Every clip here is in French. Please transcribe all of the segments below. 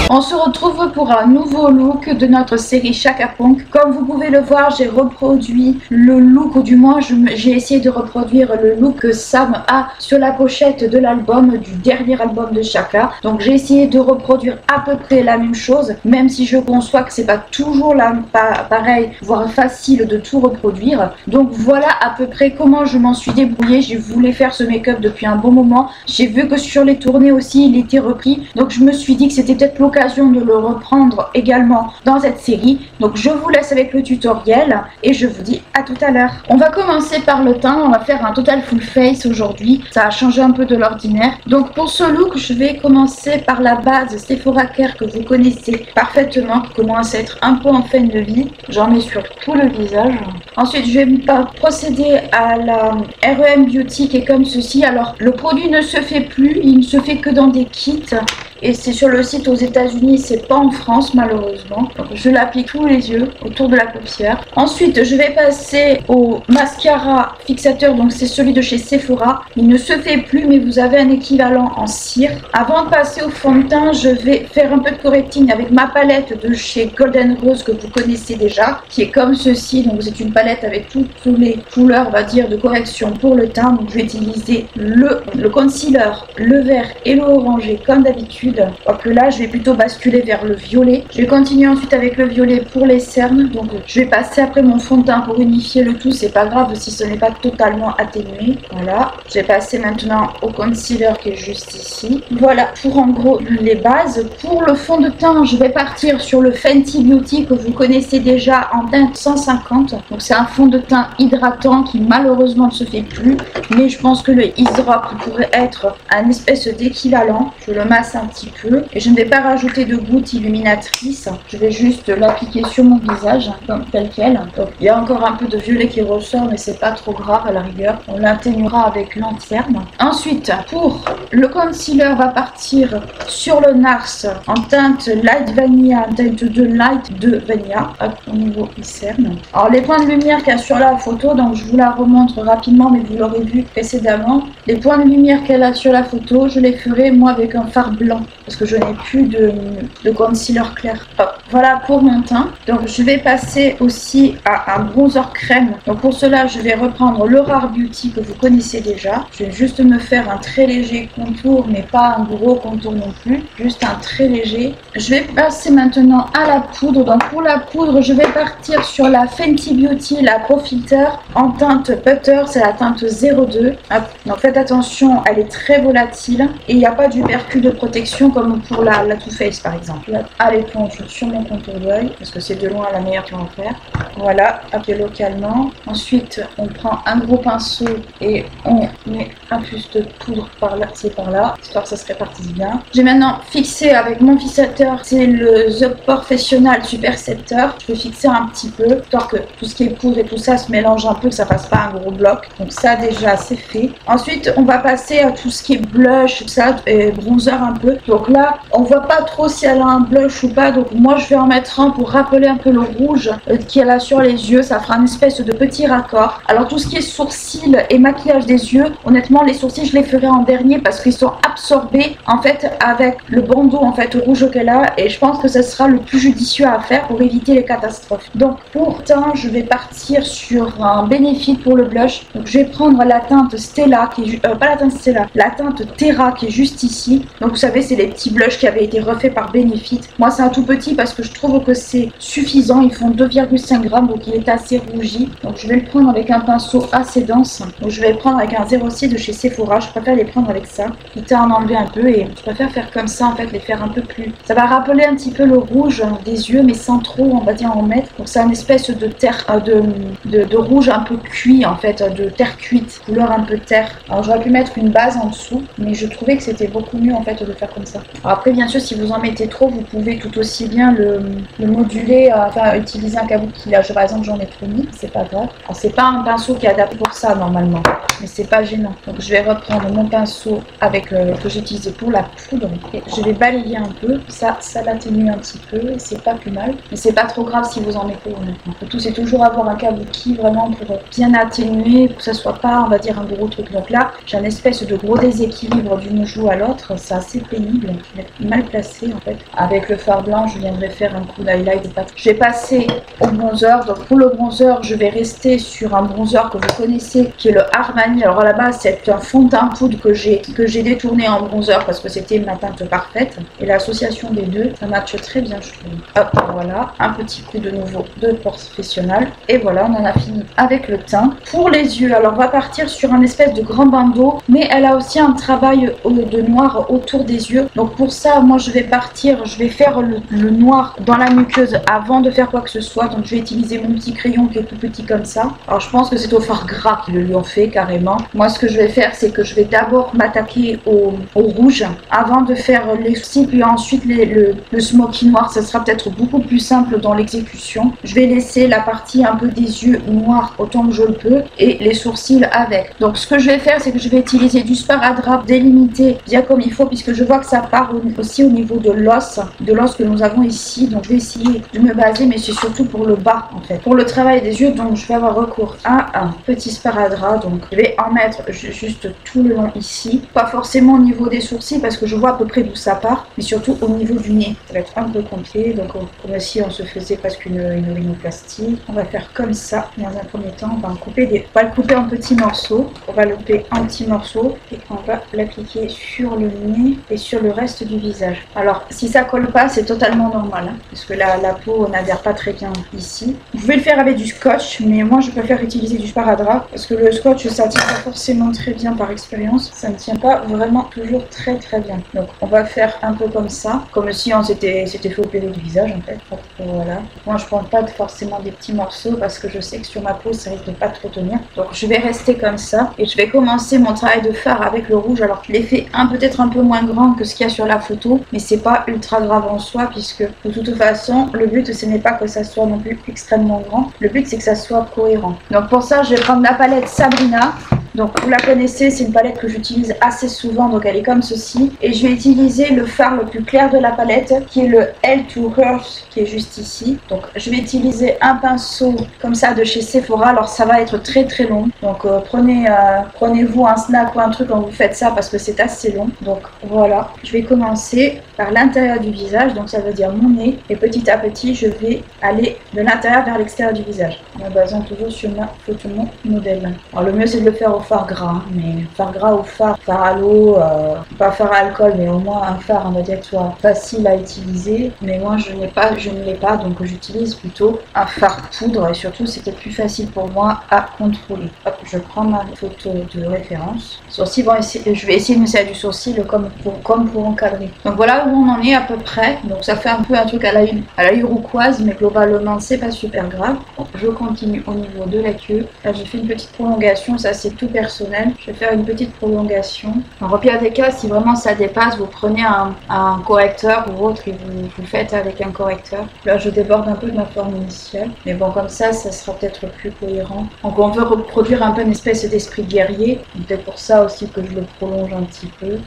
On se retrouve pour un nouveau look de notre série Chaka Ponk. Comme vous pouvez le voir, j'ai reproduit le look, ou du moins j'ai essayé de reproduire le look que Sam a sur la pochette de l'album, du dernier album de Chaka. Donc j'ai essayé de reproduire à peu près la même chose, même si je conçois que c'est pas toujours pareil, voire facile de tout reproduire. Donc voilà à peu près comment je m'en suis débrouillée. Je voulais faire ce make-up depuis un bon moment. J'ai vu que sur les tournées aussi, il était repris. Donc je me suis dit que c'était peut-être l'occasion de le reprendre également dans cette série. Donc je vous laisse avec le tutoriel et je vous dis à tout à l'heure. On va commencer par le teint. On va faire un total full face aujourd'hui. Ça a changé un peu de l'ordinaire. Donc pour ce look, je vais commencer par la base Sephora Care que vous connaissez parfaitement, qui commence à être un peu en fin de vie. J'en ai sur tout le visage. Ensuite, je vais procéder à la REM Beauty qui est comme ceci. Alors le produit ne se fait plus, il ne se fait que dans des kits. Et c'est sur le site aux États-Unis, c'est pas en France malheureusement. Donc je l'applique tous les yeux, autour de la paupière. Ensuite, je vais passer au mascara fixateur, donc c'est celui de chez Sephora. Il ne se fait plus, mais vous avez un équivalent en cire. Avant de passer au fond de teint, je vais faire un peu de correcting avec ma palette de chez Golden Rose que vous connaissez déjà, qui est comme ceci. Donc c'est une palette avec toutes les couleurs, on va dire, de correction pour le teint. Donc je vais utiliser le concealer, le vert et le orangé comme d'habitude. Que là je vais plutôt basculer vers le violet. Je vais continuer ensuite avec le violet pour les cernes. Donc je vais passer après mon fond de teint pour unifier le tout. C'est pas grave si ce n'est pas totalement atténué. Voilà. Je vais passer maintenant au concealer qui est juste ici. Voilà pour en gros les bases. Pour le fond de teint, je vais partir sur le Fenty Beauty que vous connaissez déjà en teinte 150. Donc c'est un fond de teint hydratant qui malheureusement ne se fait plus. Mais je pense que le Ease Drop pourrait être un espèce d'équivalent. Je le masse un petit peu et je ne vais pas rajouter de gouttes illuminatrices. Je vais juste l'appliquer sur mon visage comme tel quel. Donc il y a encore un peu de violet qui ressort, mais c'est pas trop grave à la rigueur. On l'atténuera avec l'anterne. Ensuite, pour le concealer, va partir sur le NARS en teinte Light Vanilla, teinte de Light de Vanilla, au niveau des cernes. Alors les points de lumière qu'il y a sur la photo, donc je vous la remontre rapidement, mais vous l'aurez vu précédemment. Les points de lumière qu'elle a sur la photo, je les ferai moi avec un fard blanc parce que je n'ai plus de concealer clair. Hop, voilà pour mon teint. Donc je vais passer aussi à un bronzer crème. Donc pour cela, je vais reprendre le Rare Beauty que vous connaissez déjà. Je vais juste me faire un très léger contour, mais pas un gros contour non plus. Juste un très léger. Je vais passer maintenant à la poudre. Donc pour la poudre, je vais partir sur la Fenty Beauty, la Pro Filter en teinte Butter. C'est la teinte 02. Hop. Donc faites attention, elle est très volatile et il n'y a pas d'hypercule de protection comme pour la Too Faced par exemple. Là, à l'éponge sur mon contour d'œil parce que c'est de loin la meilleure qu'on va faire. Voilà, appliquez localement. Ensuite, on prend un gros pinceau et on met un plus de poudre par là, c'est par là, histoire que ça se répartisse bien. J'ai maintenant fixé avec mon fixateur, c'est le The Professional Supercepteur. Je vais fixer un petit peu, histoire que tout ce qui est poudre et tout ça se mélange un peu, que ça fasse pas un gros bloc. Donc ça déjà c'est fait. Ensuite, on va passer à tout ce qui est blush, tout ça, et bronzer un peu. Donc là, on voit pas trop si elle a un blush ou pas. Donc moi, je vais en mettre un pour rappeler un peu le rouge qu'elle a sur les yeux. Ça fera une espèce de petit raccord. Alors tout ce qui est sourcils et maquillage des yeux, honnêtement, les sourcils, je les ferai en dernier parce qu'ils sont absorbés en fait avec le bandeau en fait rouge qu'elle a. Et je pense que ce sera le plus judicieux à faire pour éviter les catastrophes. Donc pour teint, je vais partir sur un Benefit pour le blush. Donc je vais prendre la teinte Stella, qui est pas la teinte Stella, la teinte Terra qui est juste ici. Donc vous savez, c'est les petits blushs qui avaient été refaits par Benefit. Moi c'est un tout petit parce que je trouve que c'est suffisant. Ils font 2,5 grammes, donc il est assez rougi. Donc je vais le prendre avec un pinceau assez dense. Donc je vais le prendre avec un 06 de chez Sephora. Je préfère les prendre avec ça, quitte à en enlever un peu, et je préfère faire comme ça en fait, les faire un peu plus. Ça va rappeler un petit peu le rouge des yeux, mais sans trop, on va dire, en mettre. Donc c'est une espèce de terre, de rouge un peu cuit en fait, de terre cuite, couleur un peu terre. Alors j'aurais pu mettre une base en dessous, mais je trouvais que c'était beaucoup mieux en fait de faire comme ça. Alors après, bien sûr, si vous en mettez trop, vous pouvez tout aussi bien le moduler, enfin utiliser un kabuki. Là, par exemple, j'en ai trop mis, c'est pas grave. Alors c'est pas un pinceau qui est adapté pour ça normalement, mais c'est pas gênant. Donc je vais reprendre mon pinceau avec que j'ai utilisé pour la poudre et je vais balayer un peu. Ça l'atténue un petit peu, c'est pas plus mal, mais c'est pas trop grave si vous en mettez honnêtement. Le tout c'est toujours avoir un kabuki vraiment pour bien atténuer, pour que ça soit pas, on va dire, un gros truc. Donc là, j'ai un espèce de gros déséquilibre d'une joue à l'autre, c'est assez pénible, je vais mal placé en fait. Avec le fard blanc, je viendrai faire un coup d'highlight. Je vais passer au bronzer. Donc pour le bronzer, je vais rester sur un bronzer que vous connaissez, qui est le Armani. Alors là-bas, c'est un fond de teint poudre que j'ai détourné en bronzer parce que c'était ma teinte parfaite. Et l'association des deux, ça matche très bien, je trouve. Hop, voilà, un petit coup de nouveau de professionnel. Et voilà, on en a fini avec le teint. Pour les yeux, alors on va partir sur un espèce de grand bandeau, mais elle a aussi un travail de noir autour des yeux. Donc pour ça, moi je vais partir, je vais faire le noir dans la muqueuse avant de faire quoi que ce soit. Donc je vais utiliser mon petit crayon qui est tout petit comme ça. Alors je pense que c'est au fard gras qu'ils le lui ont fait carrément. Moi ce que je vais faire, c'est que je vais d'abord m'attaquer au rouge avant de faire les sourcils, puis ensuite le smoky noir. Ça sera peut-être beaucoup plus simple dans l'exécution. Je vais laisser la partie un peu des yeux noirs autant que je le peux et les sourcils avec. Donc ce que je vais faire, c'est que je vais utiliser du sparadrap délimité bien comme il faut, puisque je vois que ça part aussi au niveau de l'os que nous avons ici. Donc je vais essayer de me baser, mais c'est surtout pour le bas en fait. Pour le travail des yeux, donc je vais avoir recours à un petit sparadrap. Donc je vais en mettre juste tout le long ici, pas forcément au niveau des sourcils parce que je vois à peu près d'où ça part, mais surtout au niveau du nez. Ça va être un peu compliqué, donc comme si on se faisait presque une rhinoplastie. On va faire comme ça. Dans un premier temps, on va le couper en petits morceaux. On va le couper en petits morceaux et on va l'appliquer sur le nez et sur le reste du visage. Alors si ça colle pas, c'est totalement normal, hein, parce que la peau n'adhère pas très bien ici. Vous pouvez le faire avec du scotch, mais moi je préfère utiliser du sparadrap parce que le scotch ça tient pas forcément très bien par expérience. Ça ne tient pas vraiment toujours très bien. Donc on va faire un peu comme ça, comme si on s'était fait opérer du visage en fait. Voilà. Moi je prends pas forcément des petits morceaux parce que je sais que sur ma peau ça risque de pas trop tenir. Donc je vais rester comme ça et je vais commencer mon travail de fard avec le rouge. Alors je l'ai fait peut-être un peu moins grand que ce qu'il y a sur la photo, mais c'est pas ultra grave en soi puisque de toute façon le but ce n'est pas que ça soit non plus extrêmement grand, le but c'est que ça soit cohérent. Donc pour ça je vais prendre la palette Sabrina. Donc vous la connaissez, c'est une palette que j'utilise assez souvent, donc elle est comme ceci. Et je vais utiliser le fard le plus clair de la palette, qui est le L2 Earth, qui est juste ici. Donc je vais utiliser un pinceau comme ça de chez Sephora, alors ça va être très long. Donc prenez-vous un snack ou un truc quand vous faites ça, parce que c'est assez long. Donc voilà, je vais commencer par l'intérieur du visage, donc ça veut dire mon nez. Et petit à petit, je vais aller de l'intérieur vers l'extérieur du visage, en me basant toujours sur ma photo de mon modèle. Alors le mieux c'est de le faire au fard gras, mais fard gras ou fard à l'eau, pas fard à alcool, mais au moins un fard on va dire que soit facile à utiliser. Mais moi je ne l'ai pas, donc j'utilise plutôt un fard poudre et surtout c'était plus facile pour moi à contrôler. Hop, je prends ma photo de référence. Sourcil, bon, je vais essayer de me servir du sourcil comme pour encadrer. Donc voilà où on en est à peu près. Donc ça fait un peu un truc à la iroquoise, mais globalement c'est pas super grave. Bon, je continue au niveau de la queue. Là j'ai fait une petite prolongation, ça c'est tout personnel. Je vais faire une petite prolongation. En pire des cas, si vraiment ça dépasse, vous prenez un correcteur ou autre et vous faites avec un correcteur. Là je déborde un peu de ma forme initiale, mais bon comme ça sera peut-être plus cohérent. Donc on veut reproduire un peu une espèce d'esprit guerrier, peut-être pour ça aussi que je le prolonge un petit peu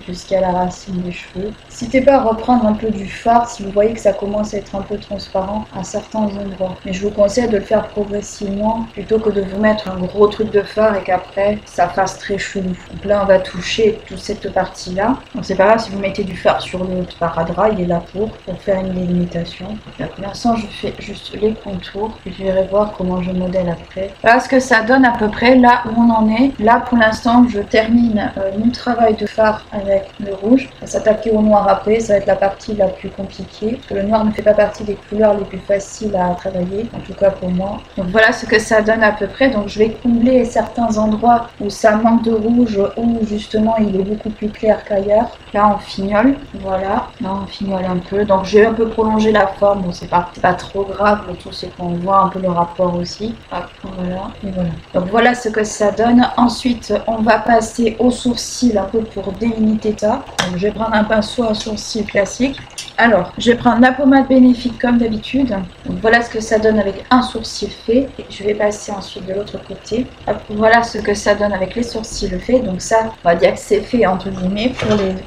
jusqu'à la racine des cheveux. N'hésitez pas à reprendre un peu du fard si vous voyez que ça commence à être un peu transparent à certains endroits, mais je vous conseille de le faire progressivement plutôt que de vous mettre un gros truc de fard et qu'après ça fasse très chelou. Donc là on va toucher toute cette partie là. Donc c'est pas grave si vous mettez du fard sur le sparadrap, il est là pour faire une délimitation. Là, pour l'instant je fais juste les contours et je vais voir comment je modèle après. Voilà ce que ça donne à peu près là où on en est. Là pour l'instant je termine mon travail de fard avec le rouge. On va s'attaquer au noir après, ça va être la partie la plus compliquée parce que le noir ne fait pas partie des couleurs les plus faciles à travailler, en tout cas pour moi. Donc voilà ce que ça donne à peu près. Donc je vais combler certains endroits endroits où ça manque de rouge, où justement il est beaucoup plus clair qu'ailleurs. Là on fignole, voilà, là on fignole un peu. Donc j'ai un peu prolongé la forme, bon c'est pas trop grave, le tout c'est qu'on voit un peu le rapport aussi. Hop, voilà, et voilà. Donc voilà ce que ça donne. Ensuite on va passer au sourcil un peu pour délimiter ça. Donc je vais prendre un pinceau à sourcil classique. Alors, je vais prendre la pommade Benefit comme d'habitude. Donc voilà ce que ça donne avec un sourcil fait. Et je vais passer ensuite de l'autre côté. Hop, voilà ce que ça donne avec les sourcils faits. Donc ça, on va dire que c'est fait entre guillemets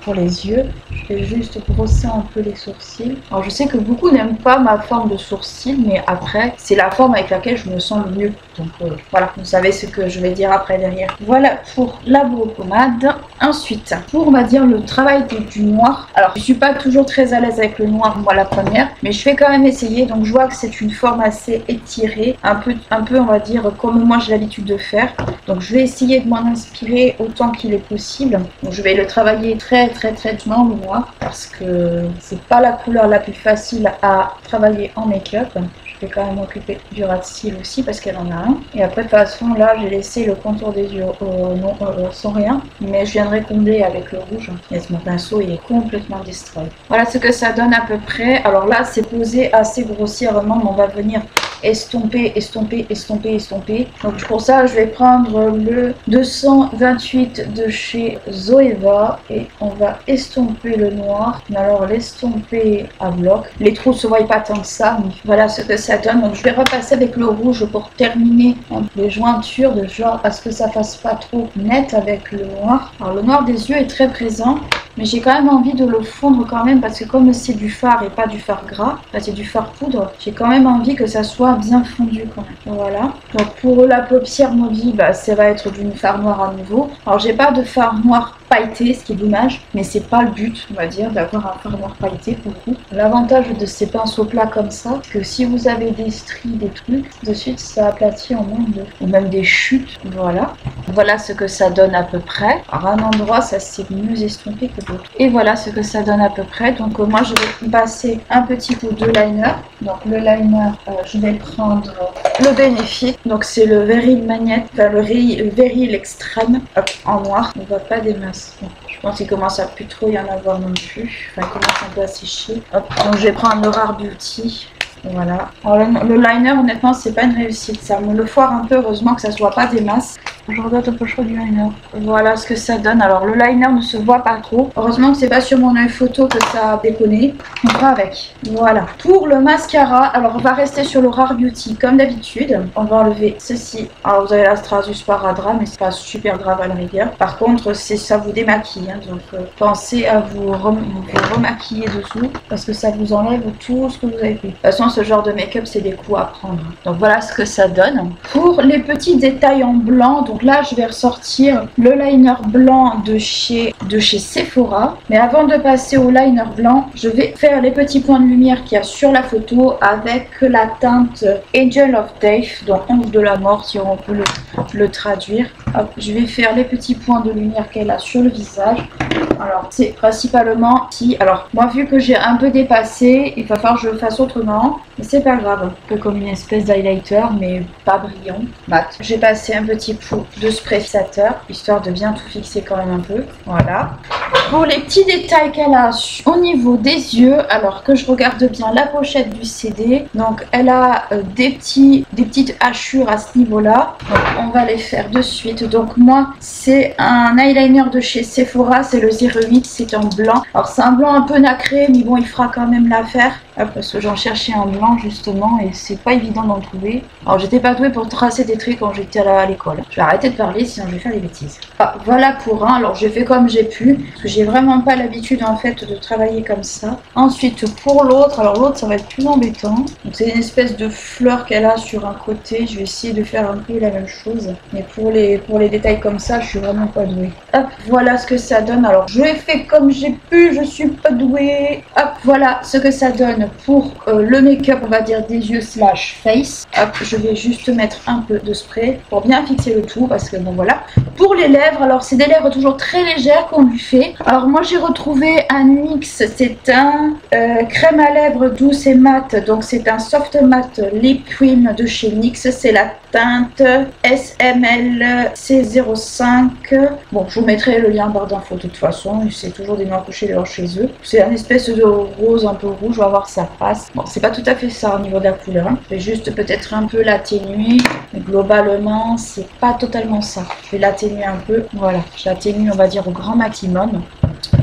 pour les yeux. Je vais juste brosser un peu les sourcils. Alors je sais que beaucoup n'aiment pas ma forme de sourcil, mais après, c'est la forme avec laquelle je me sens le mieux. Donc voilà, vous savez ce que je vais dire après derrière. Voilà pour la brow pommade. Ensuite, pour on va dire le travail du noir. Alors, je suis pas toujours très à l'aise avec le noir, moi la première, mais je vais quand même essayer. Donc je vois que c'est une forme assez étirée, un peu on va dire comme moi j'ai l'habitude de faire. Donc je vais essayer de m'en inspirer autant qu'il est possible. Donc je vais le travailler très doucement le noir, parce que c'est pas la couleur la plus facile à travailler en make-up. Je vais quand même m'occuper du ras de cils aussi parce qu'elle en a un. Et après de toute façon là j'ai laissé le contour des yeux sans rien, mais je viendrai combler avec le rouge. Et mon pinceau il est complètement destroy. Voilà ce que ça donne à peu près. Alors là c'est posé assez grossièrement, mais on va venir estomper. Donc pour ça je vais prendre le 228 de chez Zoeva et on va estomper le noir. Mais alors l'estomper à bloc. Les trous se voient pas tant que ça, mais voilà ce que ça donne. Donc je vais repasser avec le rouge pour terminer les jointures de genre à ce que ça fasse pas trop net avec le noir. Alors le noir des yeux est très présent, mais j'ai quand même envie de le fondre quand même parce que comme c'est du fard et pas du fard gras, enfin c'est du fard poudre, j'ai quand même envie que ça soit bien fondu quand même. Voilà. Donc pour la paupière mobile, bah, ça va être du fard noir à nouveau. Alors j'ai pas de fard noir pailleté, ce qui est dommage, mais c'est pas le but, on va dire, d'avoir un fard noir pailleté pour le coup. L'avantage de ces pinceaux plats comme ça, c'est que si vous avez des stries, des trucs, de suite ça aplatit en moins de, ou même des chutes, voilà. Voilà ce que ça donne à peu près. Alors à un endroit, ça c'est mieux estompé que d'autres. Et voilà ce que ça donne à peu près. Donc moi je vais passer un petit coup de liner. Donc le liner, je vais prendre le Benefit. Donc c'est le Very Magnet, enfin le Very l'extrême, en noir. On voit pas des masses. Bon, je pense qu'il commence à plus trop y en avoir non plus. Enfin, il commence un peu à sécher. Hop. Donc je vais prendre le Rare Beauty. Voilà. Alors le liner, honnêtement, c'est pas une réussite. Ça me le foire un peu. Heureusement que ça soit pas des masses. Je regarde un peu chaud du liner. Voilà ce que ça donne. Alors le liner ne se voit pas trop. Heureusement que c'est pas sur mon œil photo que ça a déconné. On va avec. Voilà. Pour le mascara, alors on va rester sur le Rare Beauty comme d'habitude. On va enlever ceci. Alors vous avez la Stratus Paradra, mais c'est pas super grave à la rigueur. Par contre, ça vous démaquille. Hein, donc pensez à vous remaquiller dessous parce que ça vous enlève tout ce que vous avez fait. De toute façon, ce genre de make-up, c'est des coups à prendre. Donc voilà ce que ça donne. Pour les petits détails en blanc, donc là je vais ressortir le liner blanc de chez Sephora. Mais avant de passer au liner blanc, je vais faire les petits points de lumière qu'il y a sur la photo avec la teinte Angel of Death, donc Ange de la mort si on peut le traduire. Hop, je vais faire les petits points de lumière qu'elle a sur le visage. Alors c'est principalement ici. Alors moi vu que j'ai un peu dépassé, il va falloir que je le fasse autrement. Mais c'est pas grave, un peu comme une espèce d'highlighter mais pas brillant, mat. J'ai passé un petit pot de spray fixateur histoire de bien tout fixer quand même un peu. Voilà. Pour les petits détails qu'elle a au niveau des yeux, alors que je regarde bien la pochette du CD, donc elle a des petites hachures à ce niveau-là. Donc on va les faire de suite. Donc moi c'est un eyeliner de chez Sephora, c'est le 08, c'est en blanc. Alors c'est un blanc un peu nacré, mais bon il fera quand même l'affaire. Parce que j'en cherchais un blanc justement et c'est pas évident d'en trouver. Alors j'étais pas douée pour tracer des traits quand j'étais à l'école. Je vais arrêter de parler sinon je vais faire des bêtises. Voilà pour un. Alors j'ai fait comme j'ai pu parce que j'ai vraiment pas l'habitude en fait de travailler comme ça. Ensuite pour l'autre, alors l'autre ça va être plus embêtant. Donc c'est une espèce de fleur qu'elle a sur un côté. Je vais essayer de faire un peu la même chose. Mais pour les détails comme ça, je suis vraiment pas douée. Hop, voilà ce que ça donne. Alors je l'ai fait comme j'ai pu, je suis pas douée. Hop, voilà ce que ça donne pour le make-up, on va dire des yeux slash face. Hop, je vais juste mettre un peu de spray pour bien fixer le tout parce que bon voilà. Pour les lèvres, alors c'est des lèvres toujours très légères qu'on lui fait. Alors moi j'ai retrouvé un NYX, c'est un crème à lèvres douce et mat, donc c'est un soft matte lip cream de chez NYX, c'est la teinte SML C05. Bon, je vous mettrai le lien en barre d'infos de toute façon, c'est toujours des noirs couchés dehors chez eux. C'est un espèce de rose un peu rouge, on va voir ça passe. Bon, c'est pas tout à fait ça au niveau de la couleur, hein. Je vais juste peut-être un peu l'atténuer, mais globalement c'est pas totalement ça. Je vais l'atténuer un peu, voilà, je l'atténue on va dire au grand maximum.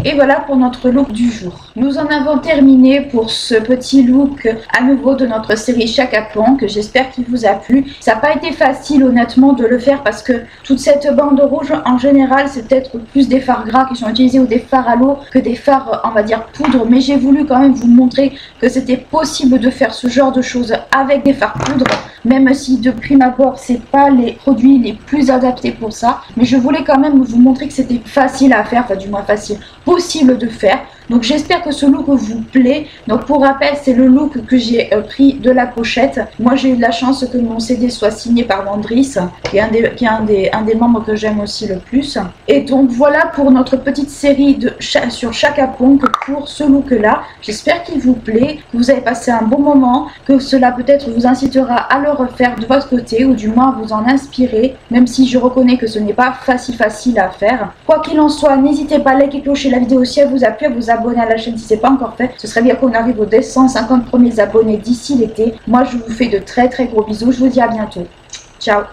Et voilà pour notre look du jour. Nous en avons terminé pour ce petit look à nouveau de notre série Chaka Ponk. J'espère qu'il vous a plu. Ça n'a pas été facile honnêtement de le faire parce que toute cette bande rouge en général c'est peut-être plus des fards gras qui sont utilisés ou des fards à l'eau que des fards on va dire poudre. Mais j'ai voulu quand même vous montrer que c'était possible de faire ce genre de choses avec des fards poudre. Même si de prime abord c'est pas les produits les plus adaptés pour ça. Mais je voulais quand même vous montrer que c'était facile à faire, enfin du moins facile, possible de faire. Donc j'espère que ce look vous plaît. Donc pour rappel, c'est le look que j'ai pris de la pochette. Moi j'ai eu de la chance que mon CD soit signé par Landris, qui est un des membres que j'aime aussi le plus. Et donc voilà pour notre petite série sur Chaka Ponk pour ce look là. J'espère qu'il vous plaît, que vous avez passé un bon moment, que cela peut-être vous incitera à le refaire de votre côté ou du moins à vous en inspirer, même si je reconnais que ce n'est pas facile à faire. Quoi qu'il en soit, n'hésitez pas à liker, clocher la vidéo si elle vous a plu, à vous abonner à la chaîne si ce n'est pas encore fait. Ce serait bien qu'on arrive aux 250 premiers abonnés d'ici l'été. Moi je vous fais de très gros bisous, je vous dis à bientôt. Ciao.